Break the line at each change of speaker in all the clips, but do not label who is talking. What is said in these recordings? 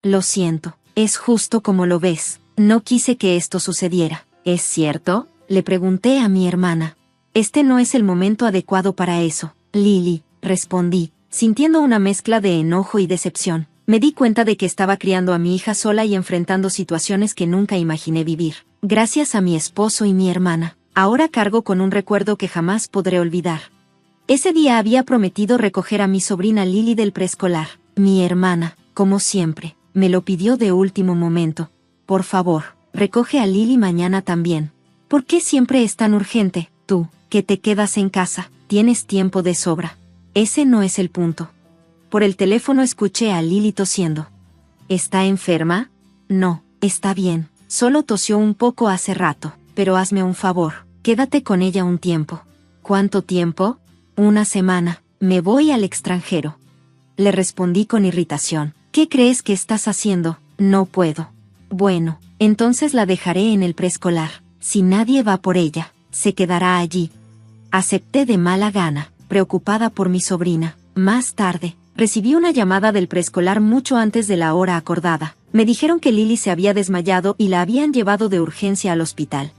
Lo siento, es justo como lo ves. No quise que esto sucediera. ¿Es cierto?, le pregunté a mi hermana. Este no es el momento adecuado para eso, Lily, respondí, sintiendo una mezcla de enojo y decepción. Me di cuenta de que estaba criando a mi hija sola y enfrentando situaciones que nunca imaginé vivir. Gracias a mi esposo y mi hermana, ahora cargo con un recuerdo que jamás podré olvidar. Ese día había prometido recoger a mi sobrina Lily del preescolar. Mi hermana, como siempre, me lo pidió de último momento. Por favor, recoge a Lily mañana también. ¿Por qué siempre es tan urgente? Tú, que te quedas en casa, tienes tiempo de sobra. Ese no es el punto. Por el teléfono escuché a Lily tosiendo. ¿Está enferma? No, está bien. Solo tosió un poco hace rato, pero hazme un favor, quédate con ella un tiempo. ¿Cuánto tiempo? Una semana. Me voy al extranjero. Le respondí con irritación. ¿Qué crees que estás haciendo? No puedo. Bueno, entonces la dejaré en el preescolar. Si nadie va por ella, se quedará allí. Acepté de mala gana, preocupada por mi sobrina. Más tarde, recibí una llamada del preescolar mucho antes de la hora acordada. Me dijeron que Lily se había desmayado y la habían llevado de urgencia al hospital.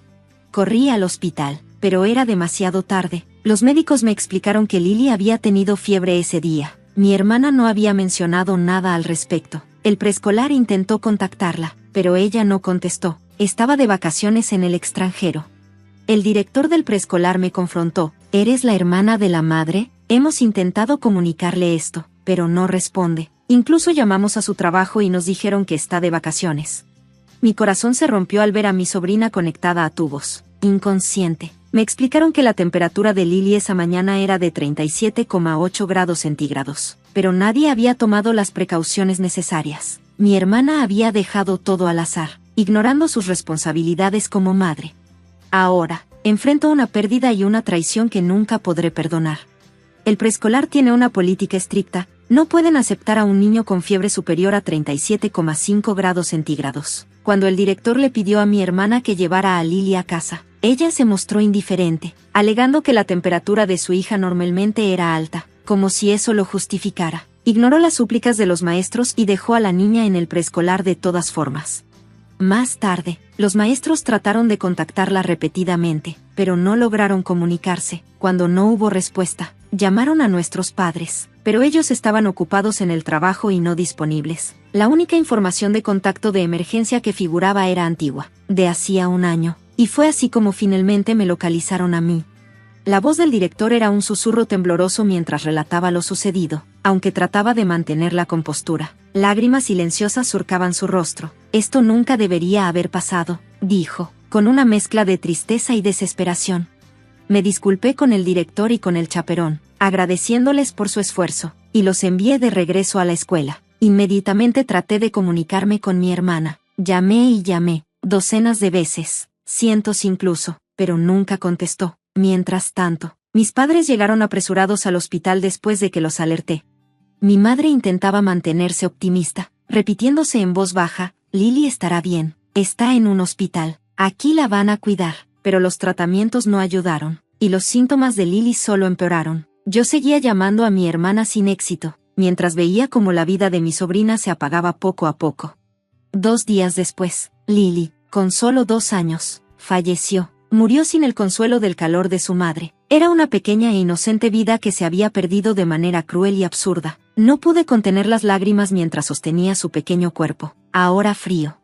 Corrí al hospital, pero era demasiado tarde. Los médicos me explicaron que Lily había tenido fiebre ese día. Mi hermana no había mencionado nada al respecto. El preescolar intentó contactarla, pero ella no contestó. Estaba de vacaciones en el extranjero. El director del preescolar me confrontó. ¿Eres la hermana de la madre? Hemos intentado comunicarle esto, pero no responde. Incluso llamamos a su trabajo y nos dijeron que está de vacaciones. Mi corazón se rompió al ver a mi sobrina conectada a tubos, inconsciente. Me explicaron que la temperatura de Lily esa mañana era de 37,8 grados centígrados, pero nadie había tomado las precauciones necesarias. Mi hermana había dejado todo al azar, ignorando sus responsabilidades como madre. Ahora, enfrento una pérdida y una traición que nunca podré perdonar. El preescolar tiene una política estricta, no pueden aceptar a un niño con fiebre superior a 37,5 grados centígrados. Cuando el director le pidió a mi hermana que llevara a Lily a casa, ella se mostró indiferente, alegando que la temperatura de su hija normalmente era alta, como si eso lo justificara. Ignoró las súplicas de los maestros y dejó a la niña en el preescolar de todas formas. Más tarde, los maestros trataron de contactarla repetidamente, pero no lograron comunicarse. Cuando no hubo respuesta, llamaron a nuestros padres, pero ellos estaban ocupados en el trabajo y no disponibles. La única información de contacto de emergencia que figuraba era antigua, de hacía un año, y fue así como finalmente me localizaron a mí. La voz del director era un susurro tembloroso mientras relataba lo sucedido, aunque trataba de mantener la compostura. Lágrimas silenciosas surcaban su rostro. Esto nunca debería haber pasado, dijo, con una mezcla de tristeza y desesperación. Me disculpé con el director y con el chaperón, agradeciéndoles por su esfuerzo, y los envié de regreso a la escuela. Inmediatamente traté de comunicarme con mi hermana. Llamé y llamé, docenas de veces, cientos incluso, pero nunca contestó. Mientras tanto, mis padres llegaron apresurados al hospital después de que los alerté. Mi madre intentaba mantenerse optimista, repitiéndose en voz baja, Lily estará bien, está en un hospital, aquí la van a cuidar, pero los tratamientos no ayudaron, y los síntomas de Lily solo empeoraron. Yo seguía llamando a mi hermana sin éxito, mientras veía cómo la vida de mi sobrina se apagaba poco a poco. 2 días después, Lily, con solo 2 años, falleció. Murió sin el consuelo del calor de su madre. Era una pequeña e inocente vida que se había perdido de manera cruel y absurda. No pude contener las lágrimas mientras sostenía su pequeño cuerpo, ahora frío.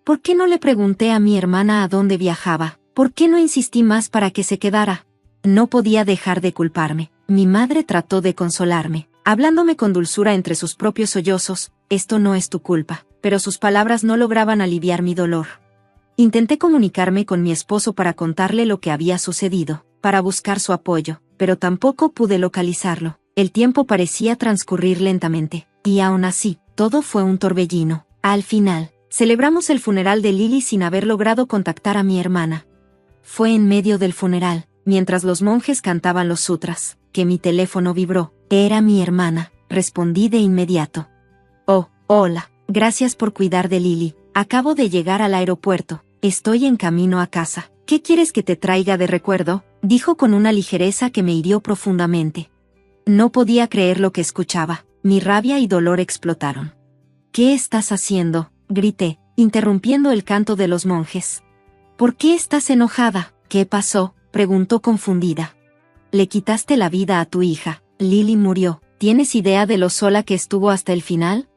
¿Por qué no le pregunté a mi hermana a dónde viajaba? ¿Por qué no insistí más para que se quedara? No podía dejar de culparme. Mi madre trató de consolarme, hablándome con dulzura entre sus propios sollozos. Esto no es tu culpa, pero sus palabras no lograban aliviar mi dolor. Intenté comunicarme con mi esposo para contarle lo que había sucedido, para buscar su apoyo, pero tampoco pude localizarlo. El tiempo parecía transcurrir lentamente, y aún así, todo fue un torbellino. Al final, celebramos el funeral de Lily sin haber logrado contactar a mi hermana. Fue en medio del funeral, mientras los monjes cantaban los sutras, que mi teléfono vibró. Era mi hermana, respondí de inmediato. Oh, hola, gracias por cuidar de Lily. Acabo de llegar al aeropuerto. Estoy en camino a casa. ¿Qué quieres que te traiga de recuerdo?, dijo con una ligereza que me hirió profundamente. No podía creer lo que escuchaba. Mi rabia y dolor explotaron. ¿Qué estás haciendo?, grité, interrumpiendo el canto de los monjes. ¿Por qué estás enojada? ¿Qué pasó?, preguntó confundida. Le quitaste la vida a tu hija. Lily murió. ¿Tienes idea de lo sola que estuvo hasta el final?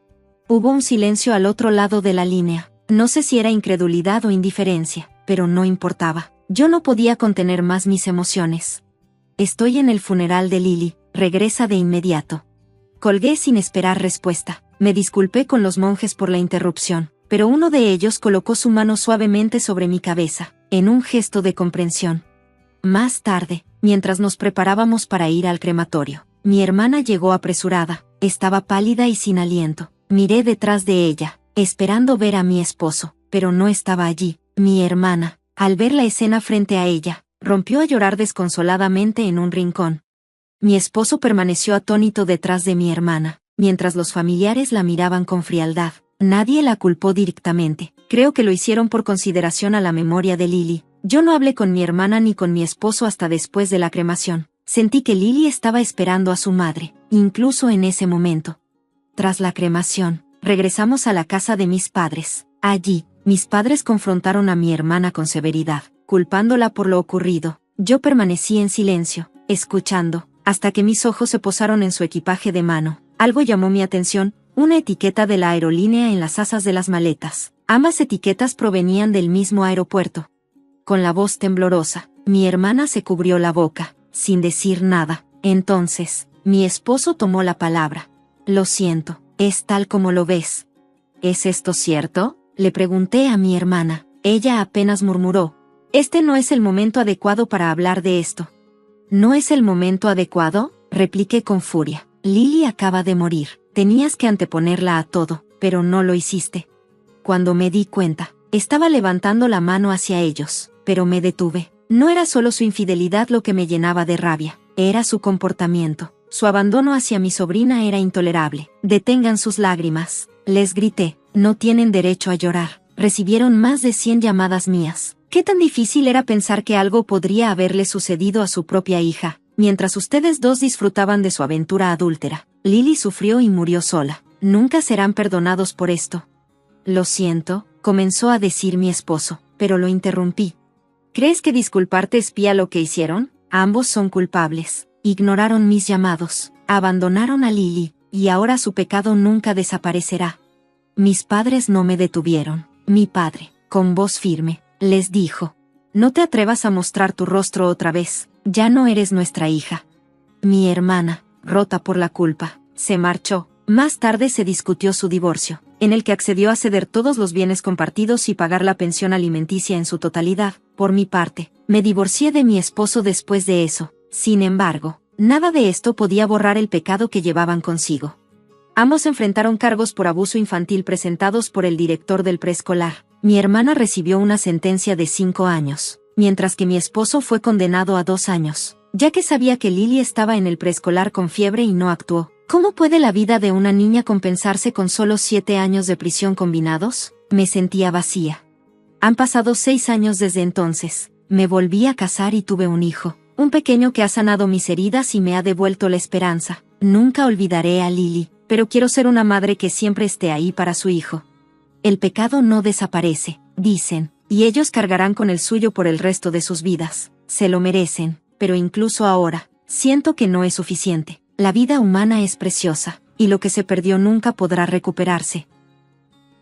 Hubo un silencio al otro lado de la línea. No sé si era incredulidad o indiferencia, pero no importaba. Yo no podía contener más mis emociones. Estoy en el funeral de Lily, regresa de inmediato. Colgué sin esperar respuesta. Me disculpé con los monjes por la interrupción, pero uno de ellos colocó su mano suavemente sobre mi cabeza, en un gesto de comprensión. Más tarde, mientras nos preparábamos para ir al crematorio, mi hermana llegó apresurada, estaba pálida y sin aliento. Miré detrás de ella, esperando ver a mi esposo, pero no estaba allí. Mi hermana, al ver la escena frente a ella, rompió a llorar desconsoladamente en un rincón. Mi esposo permaneció atónito detrás de mi hermana, mientras los familiares la miraban con frialdad. Nadie la culpó directamente, creo que lo hicieron por consideración a la memoria de Lily. Yo no hablé con mi hermana ni con mi esposo hasta después de la cremación. Sentí que Lily estaba esperando a su madre, incluso en ese momento. Tras la cremación, regresamos a la casa de mis padres. Allí, mis padres confrontaron a mi hermana con severidad, culpándola por lo ocurrido. Yo permanecí en silencio, escuchando, hasta que mis ojos se posaron en su equipaje de mano. Algo llamó mi atención, una etiqueta de la aerolínea en las asas de las maletas. Ambas etiquetas provenían del mismo aeropuerto. Con la voz temblorosa, mi hermana se cubrió la boca, sin decir nada. Entonces, mi esposo tomó la palabra. Lo siento, es tal como lo ves. ¿Es esto cierto?, le pregunté a mi hermana. Ella apenas murmuró. Este no es el momento adecuado para hablar de esto. ¿No es el momento adecuado?, repliqué con furia. Lily acaba de morir. Tenías que anteponerla a todo, pero no lo hiciste. Cuando me di cuenta, estaba levantando la mano hacia ellos, pero me detuve. No era solo su infidelidad lo que me llenaba de rabia, era su comportamiento. Su abandono hacia mi sobrina era intolerable. Detengan sus lágrimas, les grité. No tienen derecho a llorar. Recibieron más de 100 llamadas mías. ¿Qué tan difícil era pensar que algo podría haberle sucedido a su propia hija, mientras ustedes dos disfrutaban de su aventura adúltera? Lily sufrió y murió sola. Nunca serán perdonados por esto. Lo siento, comenzó a decir mi esposo, pero lo interrumpí. ¿Crees que disculparte espía lo que hicieron? Ambos son culpables. Ignoraron mis llamados, abandonaron a Lily, y ahora su pecado nunca desaparecerá. Mis padres no me detuvieron. Mi padre, con voz firme, les dijo: no te atrevas a mostrar tu rostro otra vez, ya no eres nuestra hija. Mi hermana, rota por la culpa, se marchó. Más tarde se discutió su divorcio, en el que accedió a ceder todos los bienes compartidos y pagar la pensión alimenticia en su totalidad. Por mi parte, me divorcié de mi esposo después de eso. Sin embargo, nada de esto podía borrar el pecado que llevaban consigo. Ambos enfrentaron cargos por abuso infantil presentados por el director del preescolar. Mi hermana recibió una sentencia de 5 años, mientras que mi esposo fue condenado a 2 años, ya que sabía que Lily estaba en el preescolar con fiebre y no actuó. ¿Cómo puede la vida de una niña compensarse con solo 7 años de prisión combinados? Me sentía vacía. Han pasado 6 años desde entonces. Me volví a casar y tuve un hijo. Un pequeño que ha sanado mis heridas y me ha devuelto la esperanza. Nunca olvidaré a Lily, pero quiero ser una madre que siempre esté ahí para su hijo. El pecado no desaparece, dicen, y ellos cargarán con el suyo por el resto de sus vidas. Se lo merecen, pero incluso ahora, siento que no es suficiente. La vida humana es preciosa, y lo que se perdió nunca podrá recuperarse.